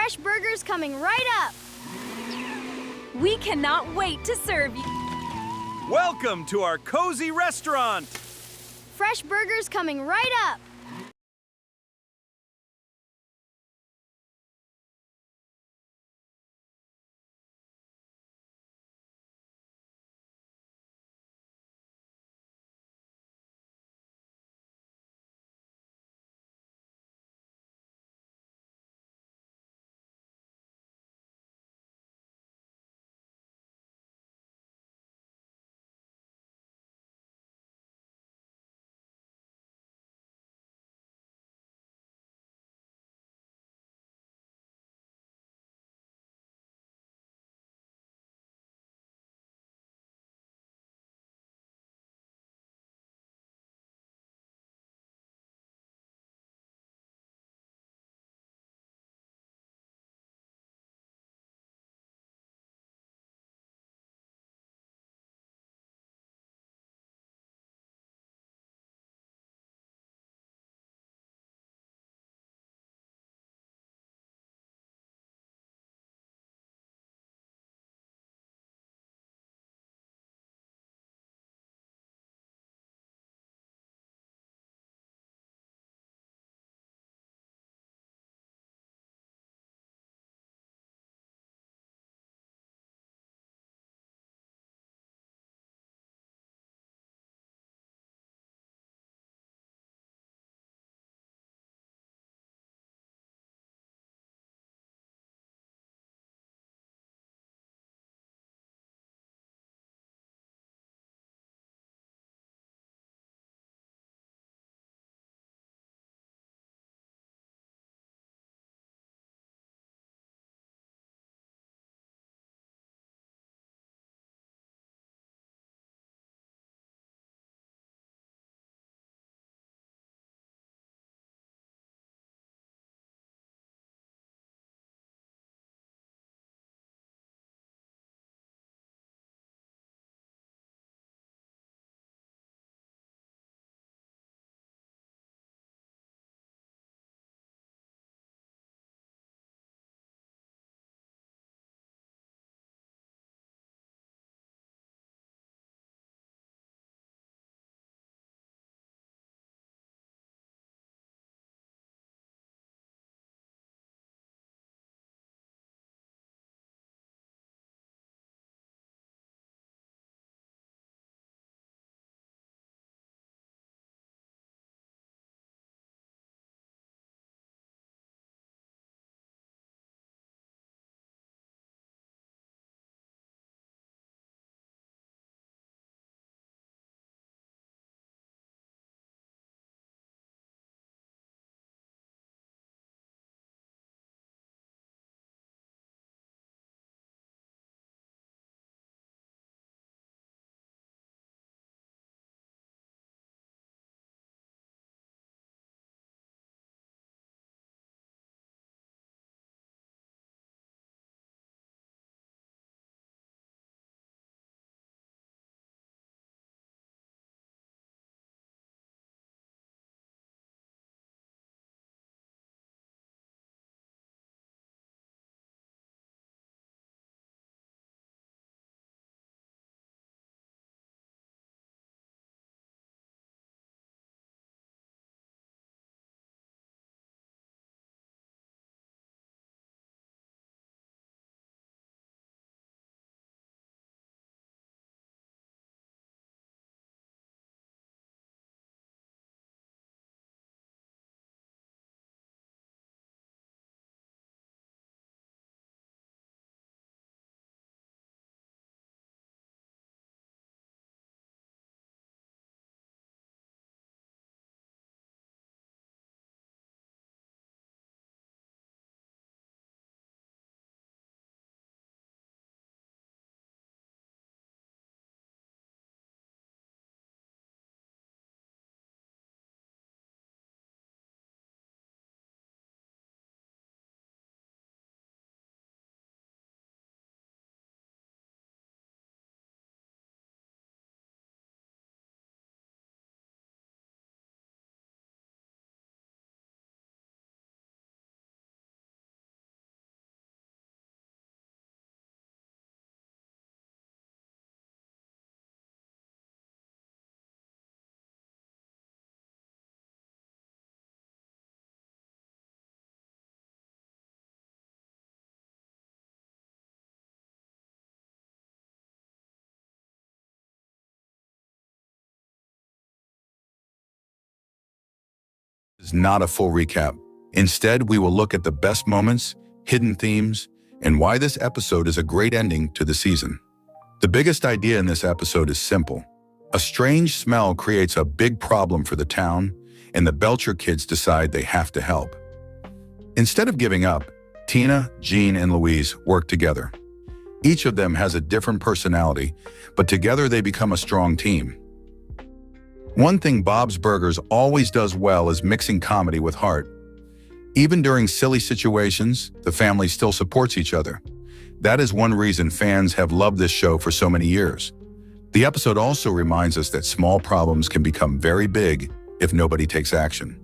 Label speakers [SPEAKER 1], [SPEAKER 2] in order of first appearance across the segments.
[SPEAKER 1] Fresh burgers coming right up.
[SPEAKER 2] We cannot wait to serve you.
[SPEAKER 3] Welcome to our cozy restaurant.
[SPEAKER 1] Fresh burgers coming right up.
[SPEAKER 4] Is not a full recap. Instead, we will look at the best moments, hidden themes, and why this episode is a great ending to the season. The biggest idea in this episode is simple. A strange smell creates a big problem for the town, and the Belcher kids decide they have to help. Instead of giving up, Tina, Jean, and Louise work together. Each of them has a different personality, but together they become a strong team. One thing Bob's Burgers always does well is mixing comedy with heart. Even during silly situations, the family still supports each other. That is one reason fans have loved this show for so many years. The episode also reminds us that small problems can become very big if nobody takes action.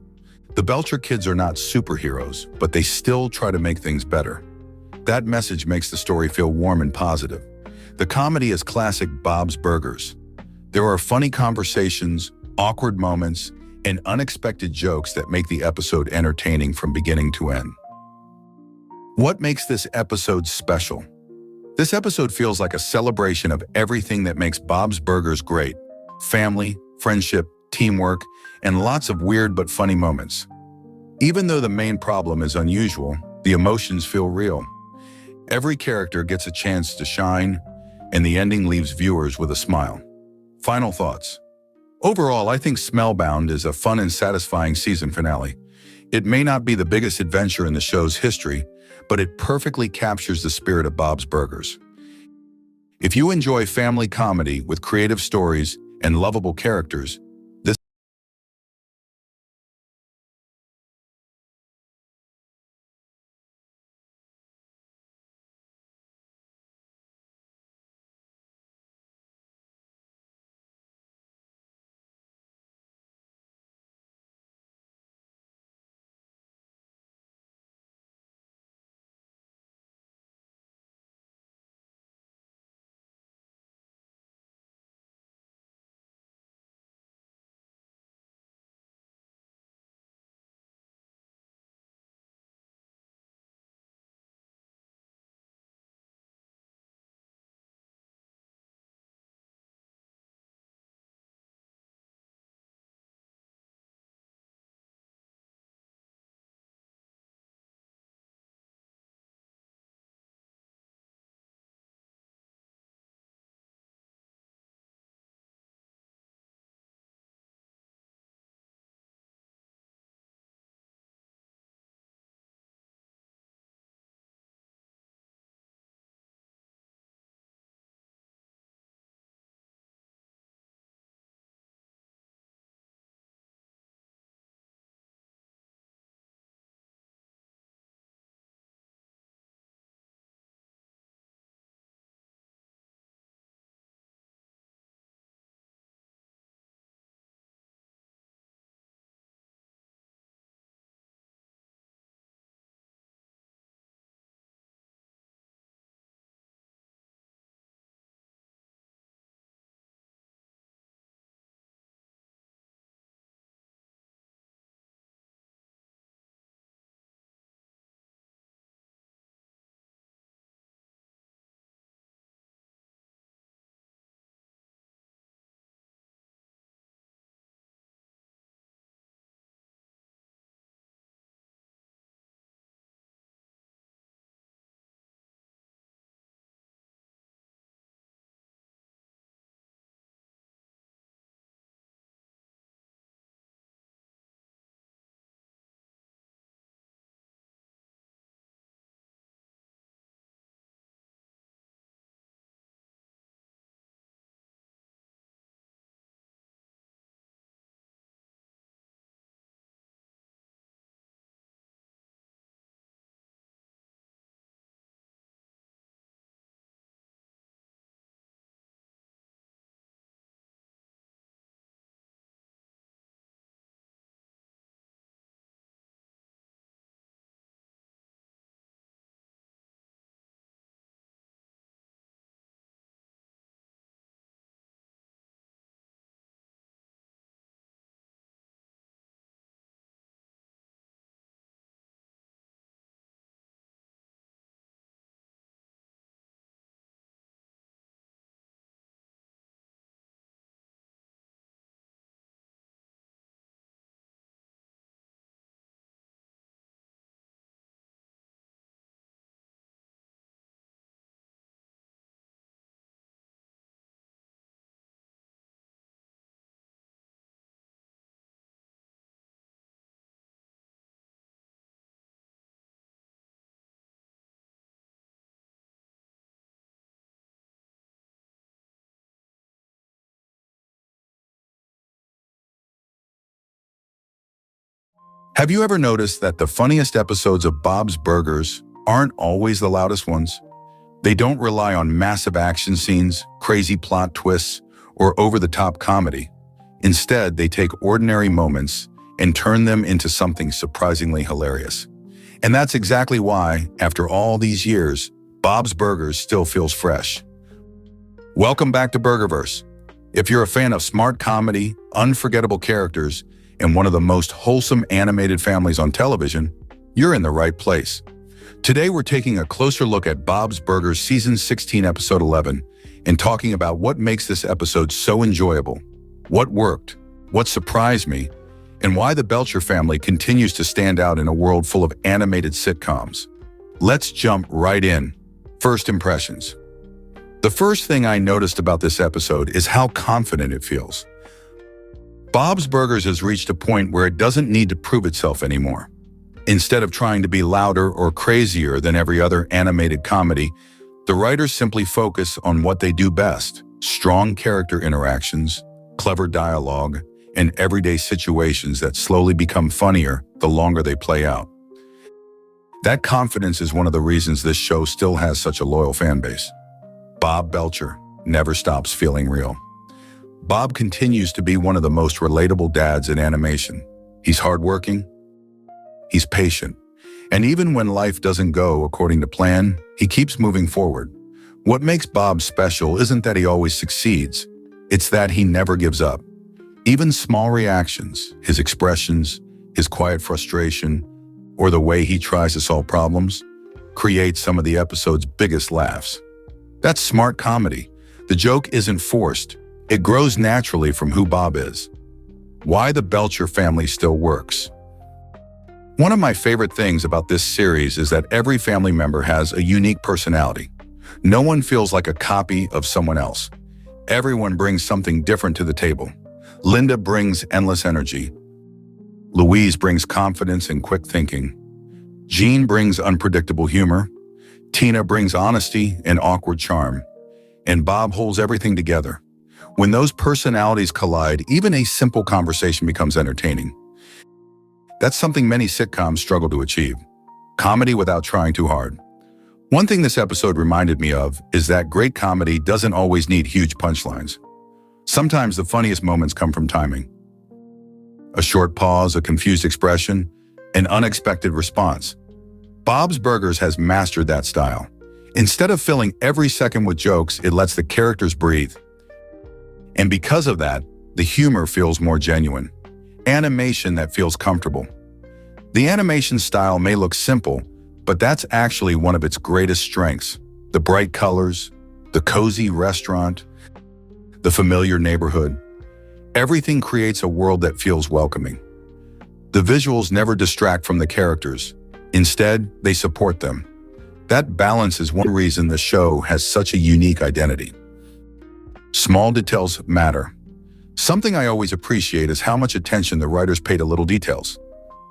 [SPEAKER 4] The Belcher kids are not superheroes, but they still try to make things better. That message makes the story feel warm and positive. The comedy is classic Bob's Burgers. There are funny conversations, awkward moments, and unexpected jokes that make the episode entertaining from beginning to end. What makes this episode special? This episode feels like a celebration of everything that makes Bob's Burgers great. Family, friendship, teamwork, and lots of weird but funny moments. Even though the main problem is unusual, the emotions feel real. Every character gets a chance to shine, and the ending leaves viewers with a smile. Final thoughts. Overall, I think Smellbound is a fun and satisfying season finale. It may not be the biggest adventure in the show's history, but it perfectly captures the spirit of Bob's Burgers. If you enjoy family comedy with creative stories and lovable characters, Have you ever noticed that the funniest episodes of Bob's Burgers aren't always the loudest ones? They don't rely on massive action scenes, crazy plot twists, or over-the-top comedy. Instead, they take ordinary moments and turn them into something surprisingly hilarious. And that's exactly why, after all these years, Bob's Burgers still feels fresh. Welcome back to BurgerVerse. If you're a fan of smart comedy, unforgettable characters, and one of the most wholesome animated families on television, you're in the right place. Today we're taking a closer look at Bob's Burgers Season 16, Episode 11, and talking about what makes this episode so enjoyable, what worked, what surprised me, and why the Belcher family continues to stand out in a world full of animated sitcoms. Let's jump right in. First impressions. The first thing I noticed about this episode is how confident it feels. Bob's Burgers has reached a point where it doesn't need to prove itself anymore. Instead of trying to be louder or crazier than every other animated comedy, the writers simply focus on what they do best: strong character interactions, clever dialogue, and everyday situations that slowly become funnier the longer they play out. That confidence is one of the reasons this show still has such a loyal fan base. Bob Belcher never stops feeling real. Bob continues to be one of the most relatable dads in animation. He's hardworking, he's patient, and even when life doesn't go according to plan, he keeps moving forward. What makes Bob special isn't that he always succeeds, it's that he never gives up. Even small reactions, his expressions, his quiet frustration, or the way he tries to solve problems, create some of the episode's biggest laughs. That's smart comedy. The joke isn't forced. It grows naturally from who Bob is. Why the Belcher family still works. One of my favorite things about this series is that every family member has a unique personality. No one feels like a copy of someone else. Everyone brings something different to the table. Linda brings endless energy. Louise brings confidence and quick thinking. Jean brings unpredictable humor. Tina brings honesty and awkward charm. And Bob holds everything together. When those personalities collide, even a simple conversation becomes entertaining. That's something many sitcoms struggle to achieve. Comedy without trying too hard. One thing this episode reminded me of is that great comedy doesn't always need huge punchlines. Sometimes the funniest moments come from timing. A short pause, a confused expression, an unexpected response. Bob's Burgers has mastered that style. Instead of filling every second with jokes, it lets the characters breathe. And because of that, the humor feels more genuine. Animation that feels comfortable. The animation style may look simple, but that's actually one of its greatest strengths. The bright colors, the cozy restaurant, the familiar neighborhood. Everything creates a world that feels welcoming. The visuals never distract from the characters. Instead, they support them. That balance is one reason the show has such a unique identity. Small details matter. Something I always appreciate is how much attention the writers pay to little details.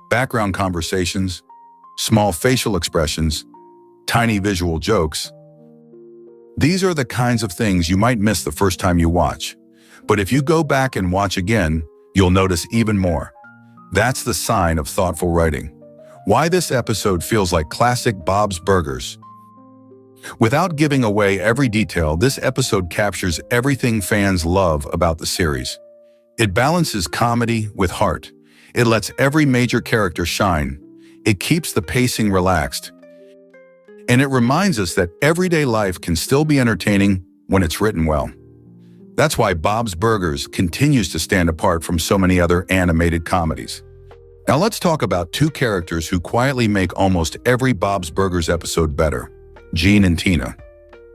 [SPEAKER 4] Background conversations, small facial expressions, tiny visual jokes. These are the kinds of things you might miss the first time you watch. But if you go back and watch again, you'll notice even more. That's the sign of thoughtful writing. Why this episode feels like classic Bob's Burgers. Without giving away every detail, this episode captures everything fans love about the series. It balances comedy with heart. It lets every major character shine. It keeps the pacing relaxed. And it reminds us that everyday life can still be entertaining when it's written well. That's why Bob's Burgers continues to stand apart from so many other animated comedies. Now let's talk about two characters who quietly make almost every Bob's Burgers episode better: Jean and Tina.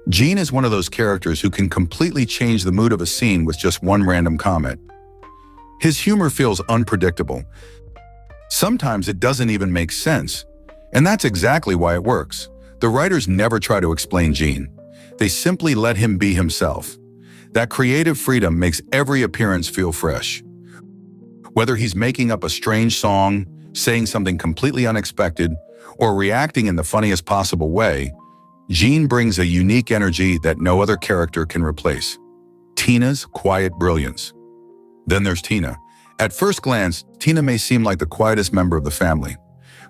[SPEAKER 4] Jean is one of those characters who can completely change the mood of a scene with just one random comment. His humor feels unpredictable. Sometimes it doesn't even make sense, and that's exactly why it works. The writers never try to explain Jean. They simply let him be himself. That creative freedom makes every appearance feel fresh. Whether he's making up a strange song, saying something completely unexpected, or reacting in the funniest possible way, Jean brings a unique energy that no other character can replace. Tina's quiet brilliance. Then there's Tina, At first glance, Tina may seem like the quietest member of the family,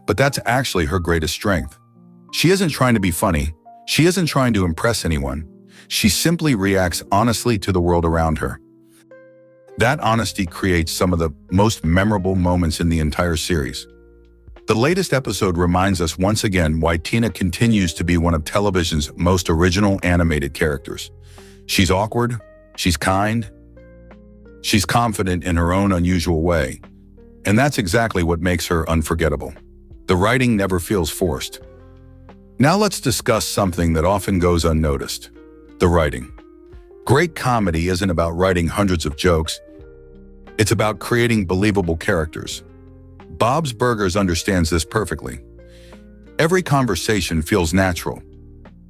[SPEAKER 4] but that's actually her greatest strength. She isn't trying to be funny. She isn't trying to impress anyone. She simply reacts honestly to the world around her. That honesty creates some of the most memorable moments in the entire series. The latest episode reminds us once again why Tina continues to be one of television's most original animated characters. She's awkward, she's kind, she's confident in her own unusual way, and that's exactly what makes her unforgettable. The writing never feels forced. Now let's discuss something that often goes unnoticed: the writing. Great comedy isn't about writing hundreds of jokes. It's about creating believable characters. Bob's Burgers understands this perfectly. Every conversation feels natural.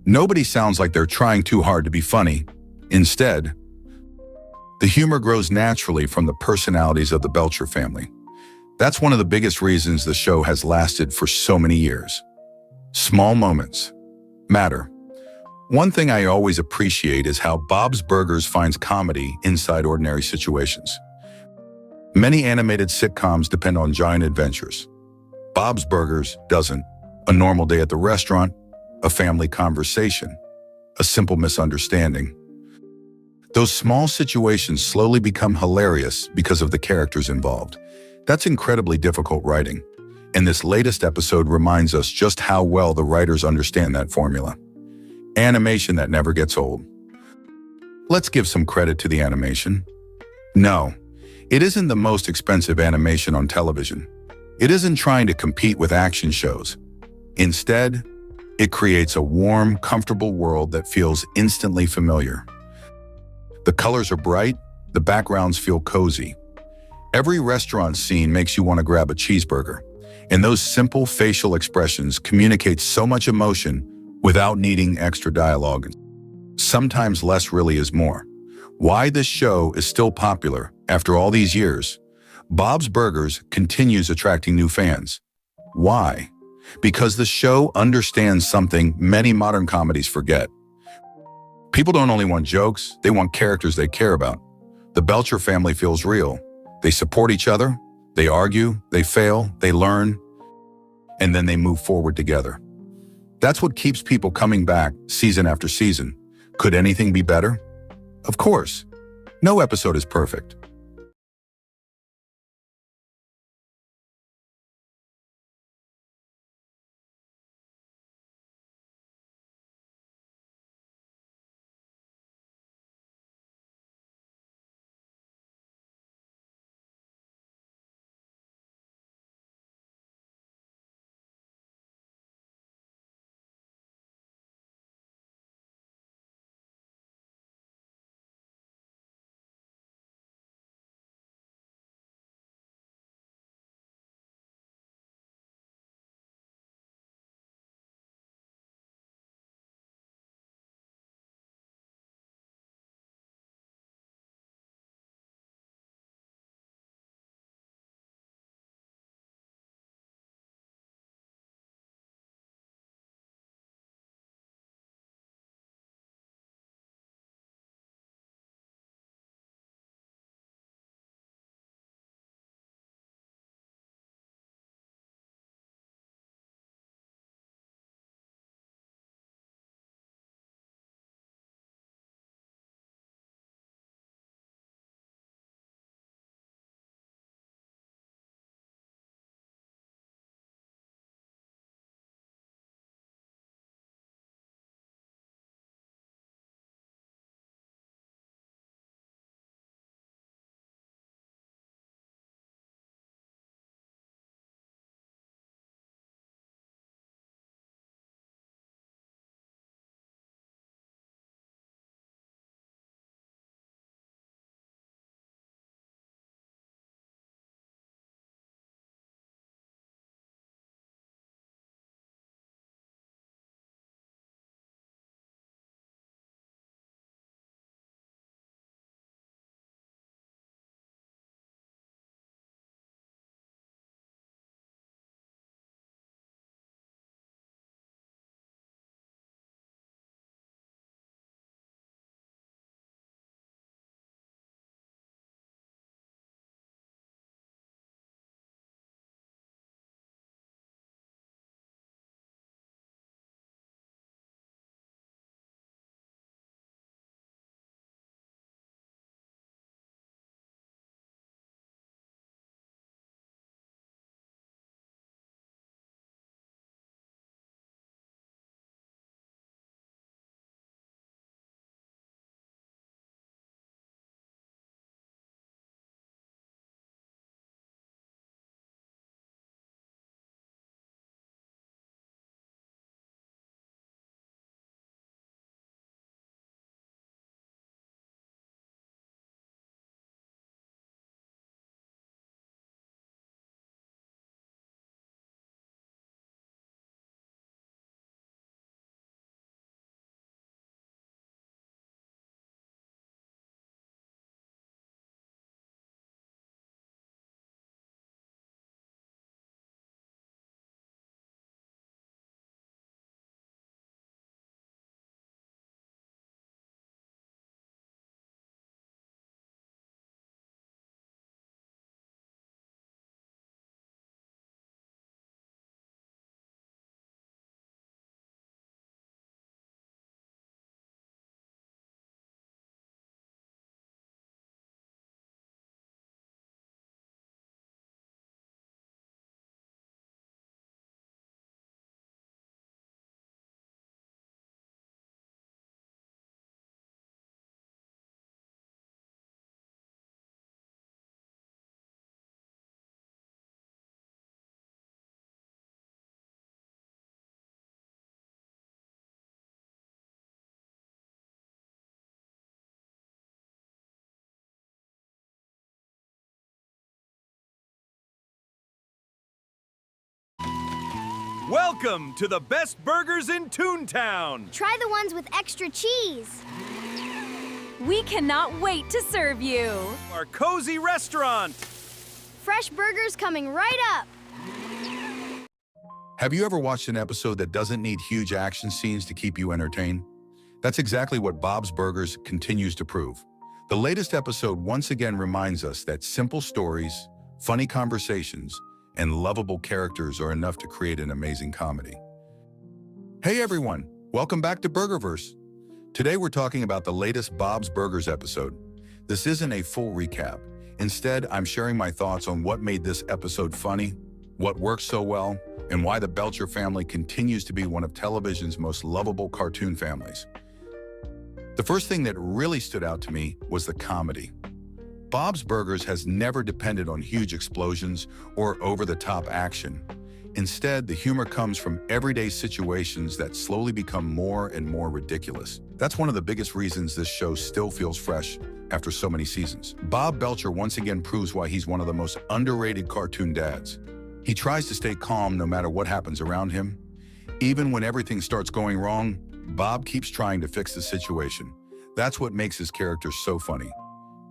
[SPEAKER 4] Nobody sounds like they're trying too hard to be funny. Instead, the humor grows naturally from the personalities of the Belcher family. That's one of the biggest reasons the show has lasted for so many years. Small moments matter. One thing I always appreciate is how Bob's Burgers finds comedy inside ordinary situations. Many animated sitcoms depend on giant adventures. Bob's Burgers doesn't. A normal day at the restaurant, a family conversation, a simple misunderstanding. Those small situations slowly become hilarious because of the characters involved. That's incredibly difficult writing, and this latest episode reminds us just how well the writers understand that formula. Animation that never gets old. Let's give some credit to the animation. No, it isn't the most expensive animation on television. It isn't trying to compete with action shows. Instead, it creates a warm, comfortable world that feels instantly familiar. The colors are bright, the backgrounds feel cozy. Every restaurant scene makes you want to grab a cheeseburger, and those simple facial expressions communicate so much emotion without needing extra dialogue. Sometimes less really is more. Why this show is still popular after all these years. Bob's Burgers continues attracting new fans. Why? Because the show understands something many modern comedies forget. People don't only want jokes, they want characters they care about. The Belcher family feels real. They support each other, they argue, they fail, they learn, and then they move forward together. That's what keeps people coming back season after season. Could anything be better? Of course. No episode is perfect.
[SPEAKER 3] Welcome to the best burgers in Toontown.
[SPEAKER 1] Try the ones with extra cheese.
[SPEAKER 2] We cannot wait to serve you.
[SPEAKER 3] Our cozy restaurant.
[SPEAKER 1] Fresh burgers coming right up.
[SPEAKER 4] Have you ever watched an episode that doesn't need huge action scenes to keep you entertained? That's exactly what Bob's Burgers continues to prove. The latest episode once again reminds us that simple stories, funny conversations, and lovable characters are enough to create an amazing comedy. Hey everyone, welcome back to BurgerVerse. Today we're talking about the latest Bob's Burgers episode. This isn't a full recap. Instead, I'm sharing my thoughts on what made this episode funny, what worked so well, and why the Belcher family continues to be one of television's most lovable cartoon families. The first thing that really stood out to me was the comedy. Bob's Burgers has never depended on huge explosions or over-the-top action. Instead, the humor comes from everyday situations that slowly become more and more ridiculous. That's one of the biggest reasons this show still feels fresh after so many seasons. Bob Belcher once again proves why he's one of the most underrated cartoon dads. He tries to stay calm no matter what happens around him. Even when everything starts going wrong, Bob keeps trying to fix the situation. That's what makes his character so funny.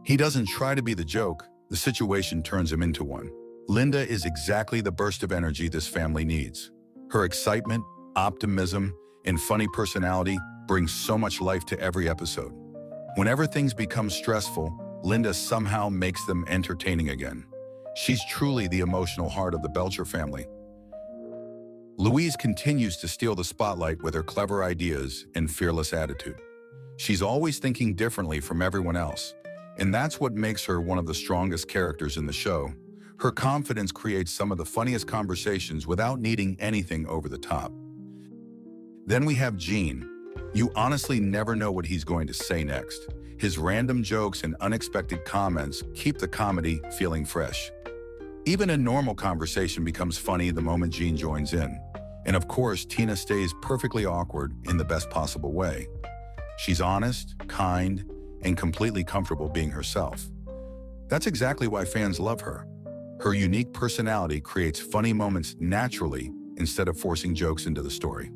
[SPEAKER 4] He doesn't try to be the joke, the situation turns him into one. Linda is exactly the burst of energy this family needs. Her excitement, optimism, and funny personality bring so much life to every episode. Whenever things become stressful, Linda somehow makes them entertaining again. She's truly the emotional heart of the Belcher family. Louise continues to steal the spotlight with her clever ideas and fearless attitude. She's always thinking differently from everyone else, and that's what makes her one of the strongest characters in the show. Her confidence creates some of the funniest conversations without needing anything over the top. Then we have Gene. You honestly never know what he's going to say next. His random jokes and unexpected comments keep the comedy feeling fresh. Even a normal conversation becomes funny the moment Gene joins in. And of course, Tina stays perfectly awkward in the best possible way. She's honest, kind, and completely comfortable being herself. That's exactly why fans love her. Her unique personality creates funny moments naturally instead of forcing jokes into the story.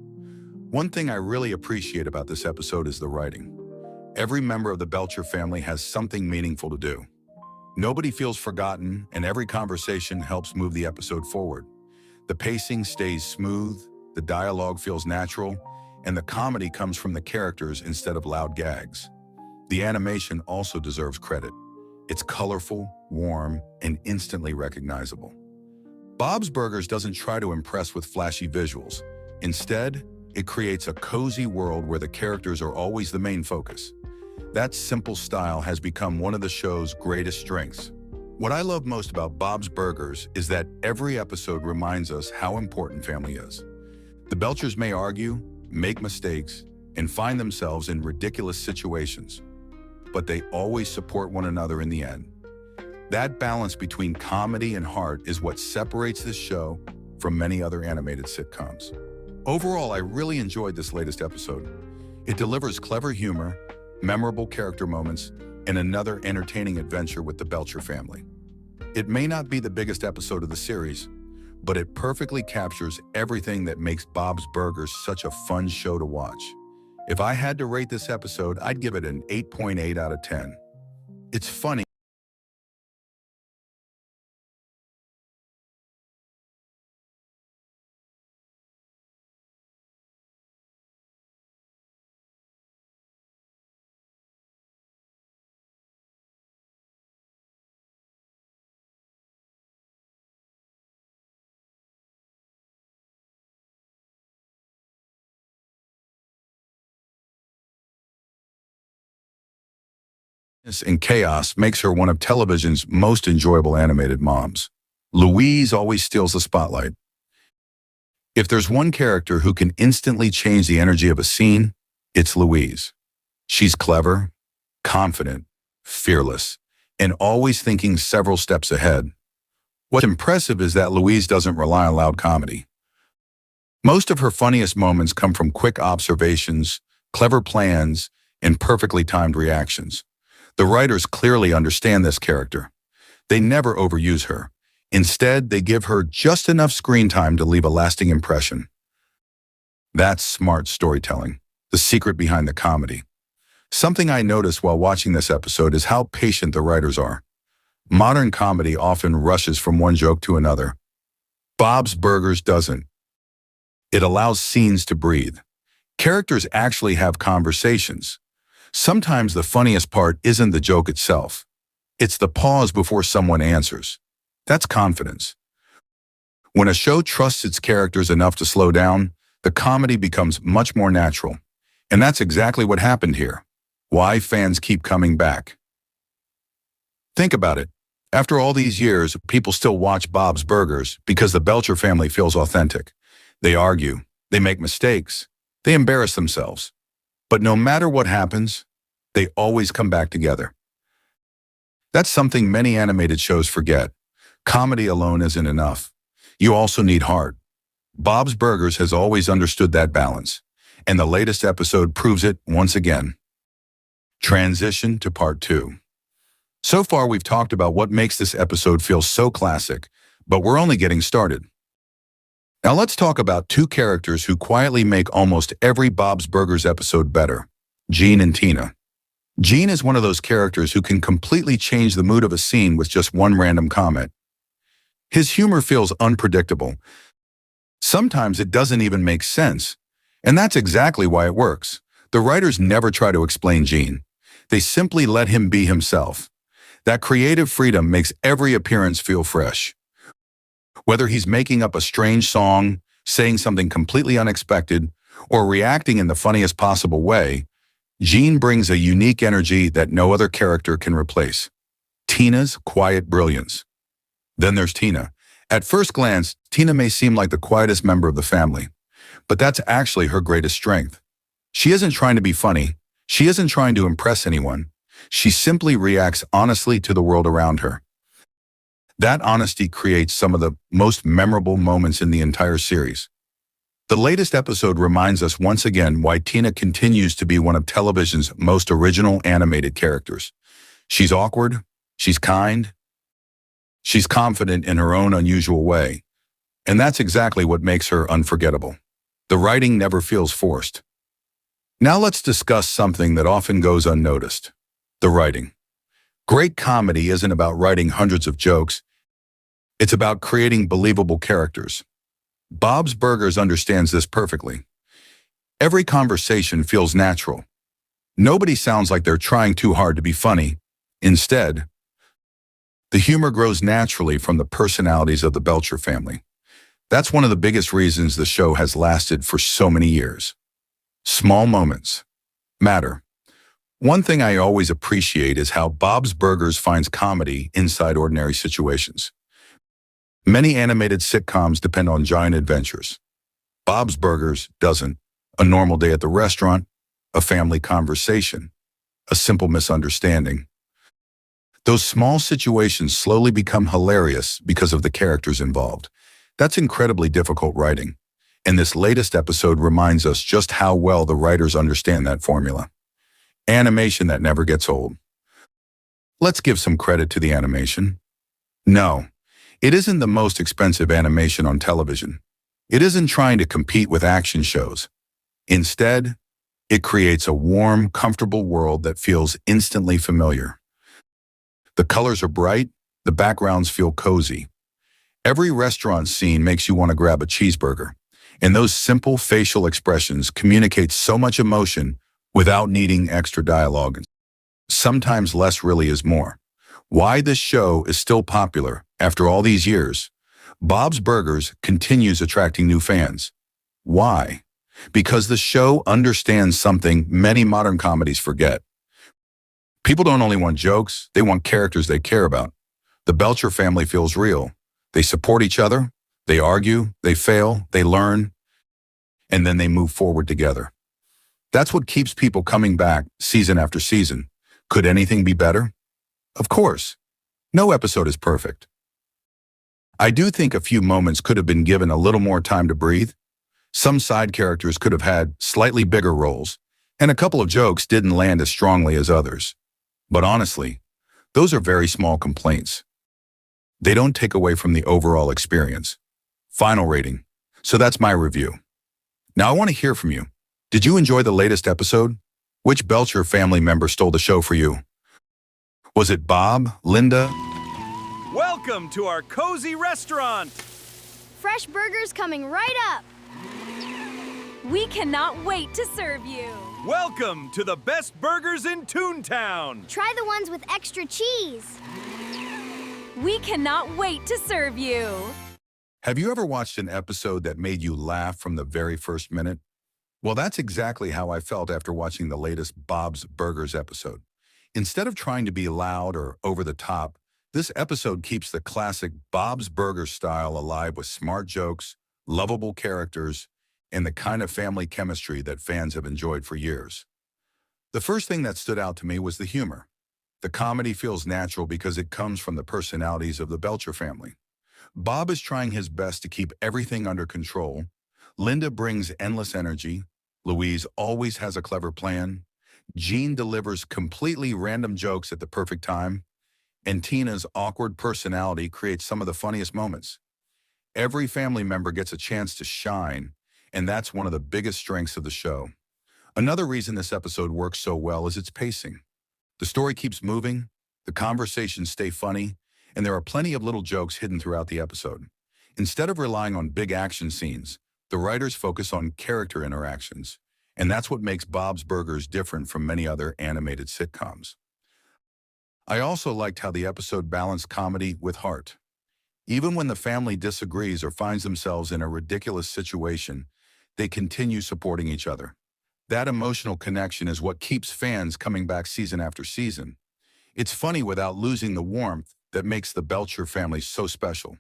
[SPEAKER 4] One thing I really appreciate about this episode is the writing. Every member of the Belcher family has something meaningful to do. Nobody feels forgotten, and every conversation helps move the episode forward. The pacing stays smooth, the dialogue feels natural, and the comedy comes from the characters instead of loud gags. The animation also deserves credit. It's colorful, warm, and instantly recognizable. Bob's Burgers doesn't try to impress with flashy visuals. Instead, it creates a cozy world where the characters are always the main focus. That simple style has become one of the show's greatest strengths. What I love most about Bob's Burgers is that every episode reminds us how important family is. The Belchers may argue, make mistakes, and find themselves in ridiculous situations, but they always support one another in the end. That balance between comedy and heart is what separates this show from many other animated sitcoms. Overall, I really enjoyed this latest episode. It delivers clever humor, memorable character moments, and another entertaining adventure with the Belcher family. It may not be the biggest episode of the series, but it perfectly captures everything that makes Bob's Burgers such a fun show to watch. If I had to rate this episode, I'd give it an 8.8 out of 10. It's funny. And chaos makes her one of television's most enjoyable animated moms. Louise always steals the spotlight. If there's one character who can instantly change the energy of a scene, it's Louise. She's clever, confident, fearless, and always thinking several steps ahead. What's impressive is that Louise doesn't rely on loud comedy. Most of her funniest moments come from quick observations, clever plans, and perfectly timed reactions. The writers clearly understand this character. They never overuse her. Instead, they give her just enough screen time to leave a lasting impression. That's smart storytelling, the secret behind the comedy. Something I noticed while watching this episode is how patient the writers are. Modern comedy often rushes from one joke to another. Bob's Burgers doesn't. It allows scenes to breathe. Characters actually have conversations. Sometimes the funniest part isn't the joke itself. It's the pause before someone answers. That's confidence. When a show trusts its characters enough to slow down, the comedy becomes much more natural. And that's exactly what happened here. Why fans keep coming back. Think about it. After all these years, people still watch Bob's Burgers because the Belcher family feels authentic. They argue, they make mistakes, they embarrass themselves. But no matter what happens, they always come back together. That's something many animated shows forget. Comedy alone isn't enough. You also need heart. Bob's Burgers has always understood that balance, and the latest episode proves it once again. Transition to part 2. So far, we've talked about what makes this episode feel so classic, but we're only getting started. Now let's talk about two characters who quietly make almost every Bob's Burgers episode better, Gene and Tina. Gene is one of those characters who can completely change the mood of a scene with just one random comment. His humor feels unpredictable. Sometimes it doesn't even make sense, and that's exactly why it works. The writers never try to explain Gene. They simply let him be himself. That creative freedom makes every appearance feel fresh. Whether he's making up a strange song, saying something completely unexpected, or reacting in the funniest possible way, Gene brings a unique energy that no other character can replace. Tina's quiet brilliance. Then there's Tina. At first glance, Tina may seem like the quietest member of the family, but that's actually her greatest strength. She isn't trying to be funny. She isn't trying to impress anyone. She simply reacts honestly to the world around her. That honesty creates some of the most memorable moments in the entire series. The latest episode reminds us once again why Tina continues to be one of television's most original animated characters. She's awkward, she's kind, she's confident in her own unusual way, and that's exactly what makes her unforgettable. The writing never feels forced. Now let's discuss something that often goes unnoticed: the writing. Great comedy isn't about writing hundreds of jokes. It's about creating believable characters. Bob's Burgers understands this perfectly. Every conversation feels natural. Nobody sounds like they're trying too hard to be funny. Instead, the humor grows naturally from the personalities of the Belcher family. That's one of the biggest reasons the show has lasted for so many years. Small moments matter. One thing I always appreciate is how Bob's Burgers finds comedy inside ordinary situations. Many animated sitcoms depend on giant adventures. Bob's Burgers doesn't. A normal day at the restaurant, a family conversation, a simple misunderstanding. Those small situations slowly become hilarious because of the characters involved. That's incredibly difficult writing, and this latest episode reminds us just how well the writers understand that formula. Animation that never gets old. Let's give some credit to the animation. No, it isn't the most expensive animation on television. It isn't trying to compete with action shows. Instead, it creates a warm, comfortable world that feels instantly familiar. The colors are bright, the backgrounds feel cozy. Every restaurant scene makes you want to grab a cheeseburger, and those simple facial expressions communicate so much emotion without needing extra dialogue. Sometimes less really is more. Why this show is still popular after all these years. Bob's Burgers continues attracting new fans. Why? Because the show understands something many modern comedies forget. People don't only want jokes, they want characters they care about. The Belcher family feels real. They support each other, they argue, they fail, they learn, and then they move forward together. That's what keeps people coming back season after season. Could anything be better? Of course. No episode is perfect. I do think a few moments could have been given a little more time to breathe. Some side characters could have had slightly bigger roles, and a couple of jokes didn't land as strongly as others. But honestly, those are very small complaints. They don't take away from the overall experience. Final rating. So that's my review. Now I want to hear from you. Did you enjoy the latest episode? Which Belcher family member stole the show for you? Was it Bob, Linda?
[SPEAKER 3] Welcome to our cozy restaurant.
[SPEAKER 1] Fresh burgers coming right up.
[SPEAKER 2] We cannot wait to serve you.
[SPEAKER 3] Welcome to the best burgers in Toontown.
[SPEAKER 1] Try the ones with extra cheese.
[SPEAKER 2] We cannot wait to serve you.
[SPEAKER 4] Have you ever watched an episode that made you laugh from the very first minute? Well, that's exactly how I felt after watching the latest Bob's Burgers episode. Instead of trying to be loud or over the top, this episode keeps the classic Bob's Burgers style alive with smart jokes, lovable characters, and the kind of family chemistry that fans have enjoyed for years. The first thing that stood out to me was the humor. The comedy feels natural because it comes from the personalities of the Belcher family. Bob is trying his best to keep everything under control. Linda brings endless energy. Louise always has a clever plan. Jean delivers completely random jokes at the perfect time. And Tina's awkward personality creates some of the funniest moments. Every family member gets a chance to shine, and that's one of the biggest strengths of the show. Another reason this episode works so well is its pacing. The story keeps moving, the conversations stay funny, and there are plenty of little jokes hidden throughout the episode. Instead of relying on big action scenes, the writers focus on character interactions, and that's what makes Bob's Burgers different from many other animated sitcoms. I also liked how the episode balanced comedy with heart. Even when the family disagrees or finds themselves in a ridiculous situation, they continue supporting each other. That emotional connection is what keeps fans coming back season after season. It's funny without losing the warmth that makes the Belcher family so special.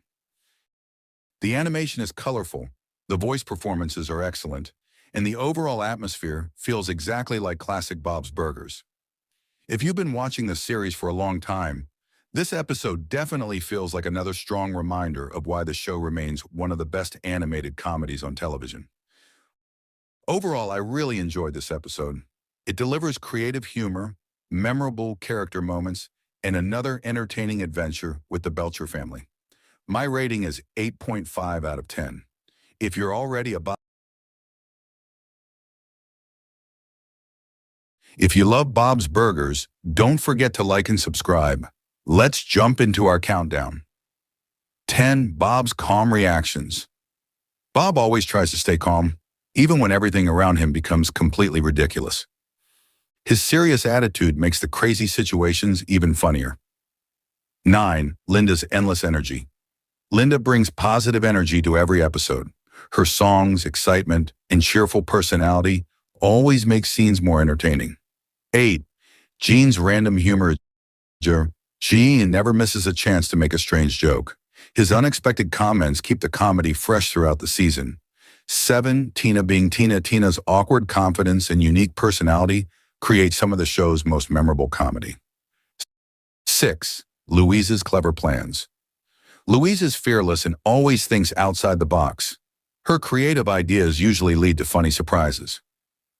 [SPEAKER 4] The animation is colorful, the voice performances are excellent, and the overall atmosphere feels exactly like classic Bob's Burgers. If you've been watching this series for a long time, this episode definitely feels like another strong reminder of why the show remains one of the best animated comedies on television. Overall, I really enjoyed this episode. It delivers creative humor, memorable character moments, and another entertaining adventure with the Belcher family. My rating is 8.5 out of 10. If you're already a If you love Bob's Burgers, don't forget to like and subscribe. Let's jump into our countdown. 10. Bob's calm reactions. Bob always tries to stay calm, even when everything around him becomes completely ridiculous. His serious attitude makes the crazy situations even funnier. 9. Linda's endless energy. Linda brings positive energy to every episode. Her songs, excitement, and cheerful personality always make scenes more entertaining. 8. Gene's random humor. Gene never misses a chance to make a strange joke. His unexpected comments keep the comedy fresh throughout the season. 7. Tina being Tina. Tina's awkward confidence and unique personality create some of the show's most memorable comedy. 6. Louise's clever plans. Louise is fearless and always thinks outside the box. Her creative ideas usually lead to funny surprises.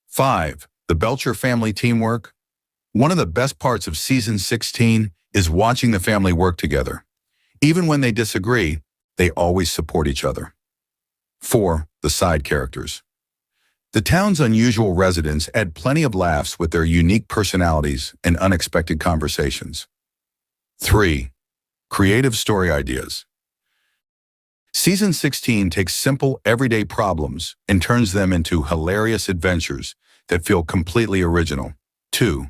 [SPEAKER 4] 5. The Belcher family teamwork. One of the best parts of season 16 is watching the family work together. Even when they disagree, they always support each other. 4. The side characters. The town's unusual residents add plenty of laughs with their unique personalities and unexpected conversations. 3. Creative story ideas. Season 16 takes simple, everyday problems and turns them into hilarious adventures that feel completely original. 2.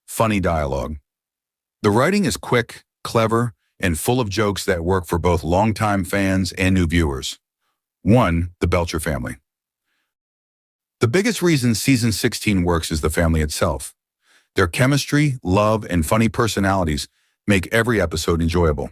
[SPEAKER 4] Funny dialogue. The writing is quick, clever, and full of jokes that work for both longtime fans and new viewers. 1. The Belcher family. The biggest reason season 16 works is the family itself. Their chemistry, love, and funny personalities make every episode enjoyable.